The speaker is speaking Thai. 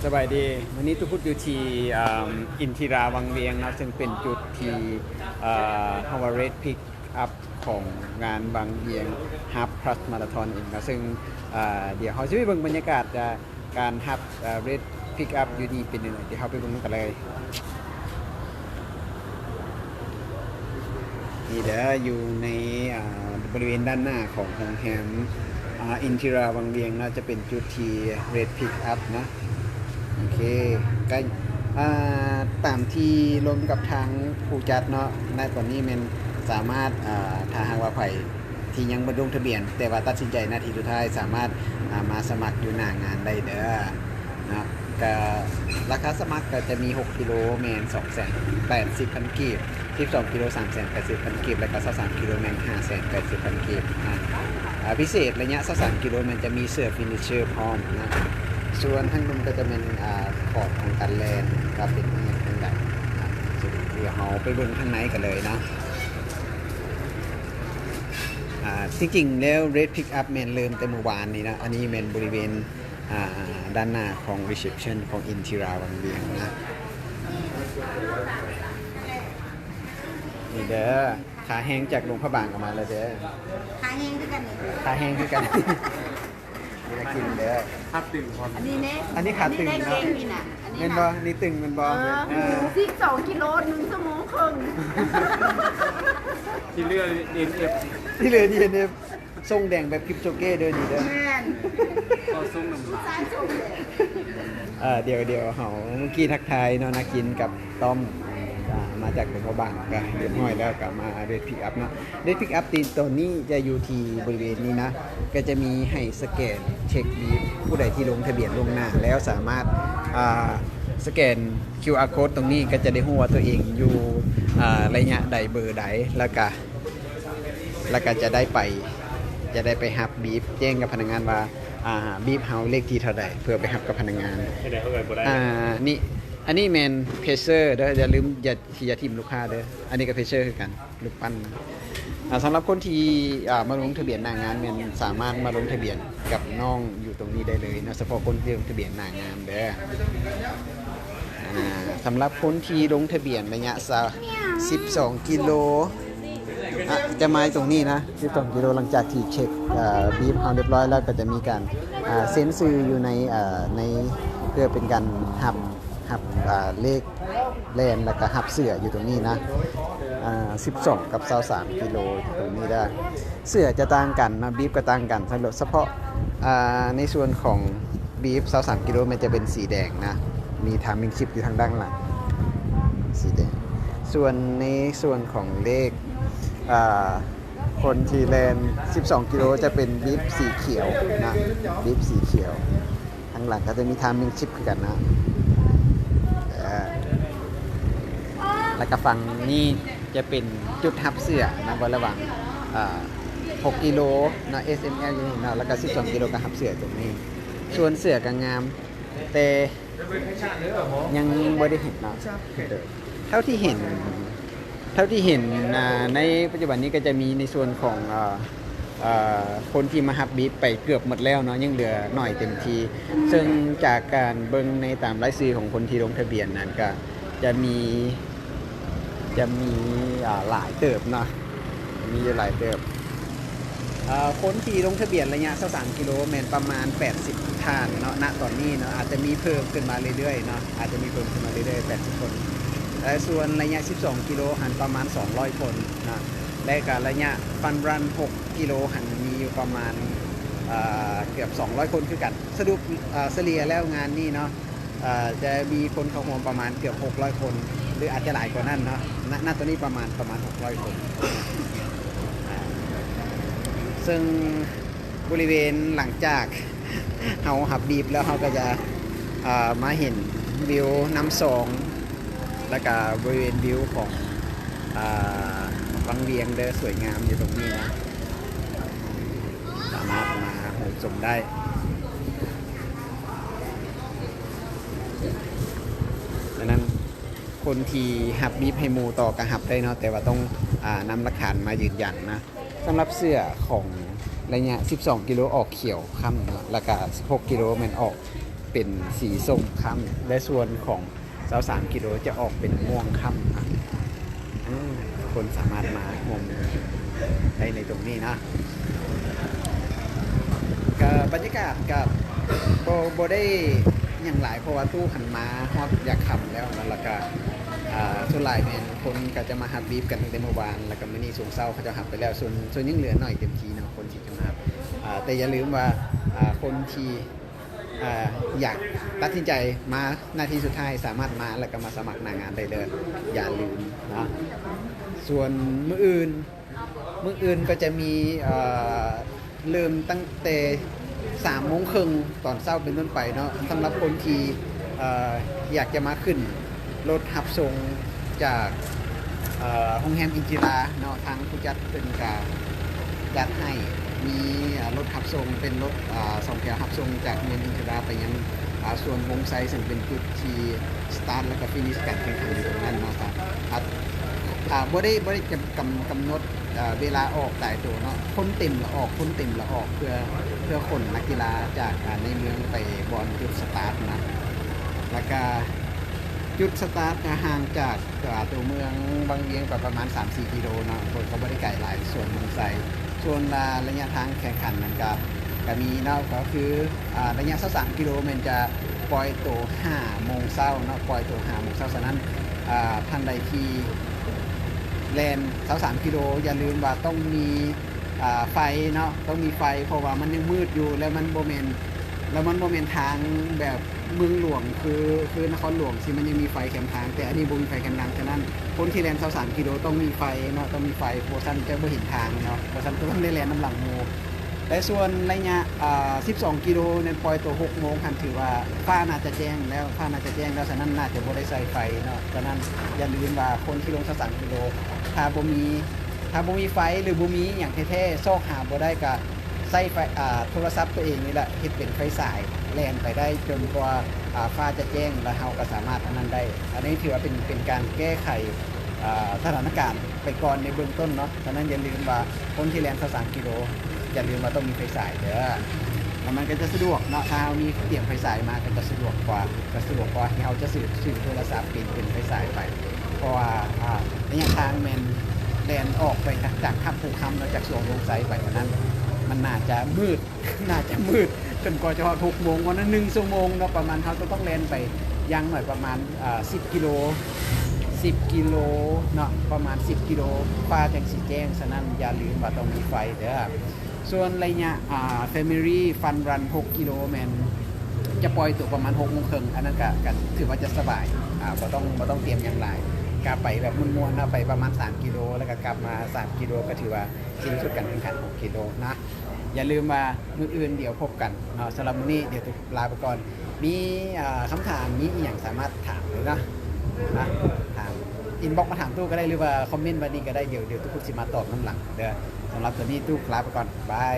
สบายดีวันนี้ตุพุทธอยู่ที่อินทิราวังเวียงนะซึ่งเป็นจุดที่ฮาวาเรดพิกอัพของงานบางเวียงฮับพลัสมาราธอนเองนะซึ่งเดี๋ยวเขาจะไปเบิ่งบรรยากาศการฮับเรดพิกอัพอยู่นี่เป็นยังไงเดี๋ยวเขาไปเบิ่งกันเลยนี่เดี๋ยวอยู่ในบริเวณด้านหน้าของโรงแรมอินทิราวังเวียงนะจะเป็นจุดที่เรดพิกอัพนะโอเคก็ตามที่รวมกับทางผู้จัดเนาะในตอนนี้มันสามารถถ้าหากว่าไผ่ที่ยังบ่ลงทะเบียนแต่ว่าตัดสินใจนาทีสุดท้ายสามารถมาสมัครอยู่หน้างานได้เด้อนะก็ราคาสมัครก็จะมี6กิโลแมน280,000 กีบ12กิโล380,000 กีบแล้วก็23กิโลแมน580,000 กีบพิเศษระยะ23กิโลแมนจะมีเสื้อฟินิชเชอร์พร้อมนะส่วนทั้งนุ่มก็จะเป็นขอบของการแลนกับเป็นอย่างทั้งใดเดี๋ยวเราไปเบิ่งข้างในกันเลยนะจริงๆแล้ว Red Pick Up แมนเริ่มแต่เมื่อวานนี้นะอันนี้แมนบริเวณด้านหน้าของ reception ของอินทิราวังเวียงนะนี่เด้อขาแห้งจากหลวงพระบางกันมาเลยเด้อขาแห้งด้วยกันนี่ขาแห้งด้วยกันนี่กินเด้อขาตึงอันนี้เนี่ยอันนี้ขาตึงเนาะเงินบ่นี่ตึงเงินบ่12 กิโล1 ชั่วโมงครึ่งที่เลือดเอ็นเอฟที่เหลือดีเนี่ยทรงแดงแบบคลิปโจเก้เดินนี่เด้อแม่นก็ส่งน้ำซ้ายส่งเลยเดี๋ยวเฮาเมื่อกี้ทักทายเนาะนักกินกับต้อมมาจากหลวงพระบางก็เรียบร้อยแล้วกลับมาเรดพิกอัพเนาะเรดพิกอัพตีนตัวนี้จะอยู่ที่บริเวณนี้นะก็จะมีให้สแกนเช็คบีฟผู้ใดที่ลงทะเบียนล่วงหน้าแล้วสามารถสแกน QR code ตรงนี้ก็จะได้รู้ว่าตัวเองอยู่ระยะใดเบอร์ใดแล้วก็จะได้ไปฮับบีฟแจ้งกับพนักงานว่าบีฟเฮาเลขที่เท่าใดเพื่อไปฮับกับพนักงานนี่อันนี้แมนเพเซอร์เด้ออย่าลืมอย่าทิมลูกค้าเด้ออันนี้ก็เพเซอร์คือกันลูกปั้นสำหรับคนที่มาลงทะเบียนหน้างานแมนสามารถมาลงทะเบียนกับน้องอยู่ตรงนี้ได้เลยนะเฉพาะคนที่ลงทะเบียนหน้างานเด้อสำหรับคนที่ลงทะเบียนระยะ12 กิโลจะมาตรงนี้นะ12 กิโลหลังจากที่เช็คบีฟเฮาเรียบร้อยแล้วก็จะมีการเซ็นซื้ออยู่ในเพื่อเป็นการหับเลขแลนแล้วก็หับเสื้ออยู่ตรงนี้นะ12 กับ23 กิโลตรงนี้ได้เสื้อจะต่างกันนะบีฟก็ต่างกันเฉพาะในส่วนของบีฟ23 กิโลมันจะเป็นสีแดงนะมีทามมิ่งชิปอยู่ทางด้านหลังสีแดงส่วนในส่วนของเลขคนที่แลน12 กิโลจะเป็นบีฟสีเขียวนะบีฟสีเขียวทางหลังก็จะมีทามมิ่งชิปกันนะแล้วก็ฝั่งนี้จะเป็นจุดทับเสื้อนะระหว่าง6 กิโลนะ SML อยู่นี่นะแล้วก็12 กิโลก็ทับเสื้อตรงนี้ส่วนเสื้อก็งามแต่ยังไม่ได้เห็นนะเท่าที่เห็นในปัจจุบันนี้ก็จะมีในส่วนของคนที่มาฮับบีฟไปเกือบหมดแล้วเนาะยังเหลือหน่อยเต็มทีซึ่งจากการเบิ่งในตามรายชื่อของคนที่ลงทะเบียนนั้นก็จะมีหลายเติบเนาะมีหลายเติบคนที่ลงทะเบียนระยะ23 กิโลเมตรประมาณ80ท่านเนาะณตอนนี้เนาะอาจจะมีเพิ่มขึ้นมาเรื่อยๆเนาะอาจจะมีเพิ่มขึ้นมาเรื่อยๆ80 คนส่วนระยะ12 กิโลหันประมาณ200 คนนะและก็ระยะฟันรัน6 กิโลหันมีอยู่ประมาณเกือบ200 คนคือกันสรุปเฉลี่ยแล้วงานนี้เนาะจะมีคนเข้าร่วมประมาณเกือบ600 คนหรืออาจจะหลายกว่านั้นเนาะณตอนนี้ประมาณ600 คนซึ่งบริเวณหลังจากเฮาหับบีบแล้วเขาก็จะมาเห็นวิวน้ำสองแล้วก็บริเวณวิวของวังเวียงเด้อสวยงามอยู่ตรงนี้นะสามารถมาชมได้ดังนั้นคนที่หับบีบให้มูต่อกับหับได้เนาะแต่ว่าต้องนำหลักฐานมายืนยันนะสำหรับเสื้อของระยะ12 กิโลออกเขียวค่ำแล้วก็16 กิโลมันออก เป็นสีส้มค่ำและส่วนของ23กิโลจะออกเป็นม่วงค่ำนะคนสามารถมาชมได้ในตรงนี้นะกับบรรยากาศกับโบได้อย่างหลายเพราะว่าตู้หันมาฮอดอยากขำแล้วนะแล้วก็ส่วนหลายเนี่ยคนก็จะมาฮับบีฟกันตั้งแต่เมื่อวานแล้วก็มื้อนี้ช่วงเช้าเขาจะฮับไปแล้วส่วนยังเหลือหน่อยเต็มทีเนาะคนที่จะมาฮับแต่อย่าลืมว่าคนที่อยากตัดสินใจมานาทีสุดท้ายสามารถมาแล้วก็มาสมัครหน้างานได้เลยอย่าลืมนะส่วนมื้ออื่นก็จะมีเริ่มตั้งแต่3:30 น.ตอนเช้าเป็นต้นไปเนาะสำหรับคนที่อยากจะมาขึ้นรถหับส่งจากโรงแรมอินจิราเนาะทางผู้จัดเป็นการจัดให้มีรถหับส่งเป็นรถ2 แถวหับส่งจากโรงแรมอินจิราไปยังส่วนวงไซซึ่งเป็นจุดที่สตาร์ทแล้วก็ฟินิชการแข่งขันอยู่ตรงนั้นเนาะครับบ่ได้กำหนดเวลาออกตายตัวเนาะคนเต็มละออกคนเต็มละออกเพื่อคนนักกีฬาจากในเมืองไปบอลจุดสตาร์ทนะแล้วก็จุดสตาร์ทห่างจากตัวเมืองบางเวียงประมาณ 3-4 กิโลเนาะคนก็บ่ได้ไกลหลายส่วนวงไซส่วนระยะทางแข่งขันนั้นก็มีเนาะก็คือระยะ23 กิโลมันจะปล่อยตัว5 โมงเช้าเนาะปล่อยตัว5 โมงเช้าฉะนั้นท่านใดที่แลน23 กิโลอย่าลืมว่าต้องมีไฟเนาะต้องมีไฟเพราะว่ามันยังมืดอยู่แล้วมันโมเมนทางแบบเมืองหลวงคือนครหลวงสิมันยังมีไฟแคมทางแต่อันนี้บ่มีไฟแคมทางฉะนั้นคนที่แลน23 กิโลต้องมีไฟเนาะต้องมีไฟโพซันจะบ่เห็นทางเนาะโพซันก็ต้องได้แลนน้ำหลังโมแต่ส่วนระยะ12 กิโลในปล่อยตัว6 โมงคันถือว่าฟ้าน่าจะแจ้งแล้วฉะนั้นน่าจะบ่ได้ใส่ไฟเนาะฉะนั้นอย่าลืมว่าคนที่ลง23 กิโลถ้าบ่มีไฟหรือบ่มีอย่างแท้ๆซอกหาบ่ได้ก็ใส่ไฟโทรศัพท์ตัวเองนี่แหละเฮ็ดเป็นไฟสายแล่นไปได้จนกว่าฟ้าจะแจ้งแล้วเราก็สามารถอันนั้นได้อันนี้ถือว่าเป็นการแก้ไขสถานการณ์ไปก่อนในเบื้องต้นเนาะฉะนั้นอย่าลืมว่าคนที่แล่น23 กิโลอย่าลืมว่าต้องมีไฟสายเด้อแล้วมันก็จะสะดวกเนาะถ้ามีเตรียมไฟสายมาก็จะสะดวกกว่าเราจะสื่อโทรศัพท์เป็นไฟสายไปเพราะว่าระยะทางแมนแลนออกไปจากขับภูคำแล้วจากสวงลงไซไปวันนั้นมันน่าจะมืดจนกว่าจะ6 โมงวันนั้น1 ชั่วโมงเนาะประมาณเขาจะต้องแลนไปยังหน่อยประมาณ10 กิโลเนาะประมาณ10 กิโลฟ้าจังสีแจ้งฉะนั้นอย่าลืมว่าต้องมีไฟเด้อส่วนระยะFamily Fun Run 6 กิโลแมนจะปล่อยตัวประมาณ6 โมงครึ่งอันนั้นก็ถือว่าจะสบายบ่ต้องเตรียมอย่างไรกลับไปแบบมวนๆนะไปประมาณ3 กิโลแล้วก็กลับมา3 กิโลก็ถือว่าสิ้นสุดการแข่งขัน6 กิโลนะอย่าลืมว่ามื้ออื่นเดี๋ยวพบกันสำหรับมื้อนี้เดี๋ยวลาไปก่อนมีคำถามมีอีกอย่างสามารถถามเลยนะถามอินบ็อกมาถามตู้ก็ได้หรือว่าคอมเมนต์มาดีก็ได้เดี๋ยวทุกคนสิมาตอบน้ำหลังเด้อสำหรับตัวนี้ตู้ลาไปก่อนบาย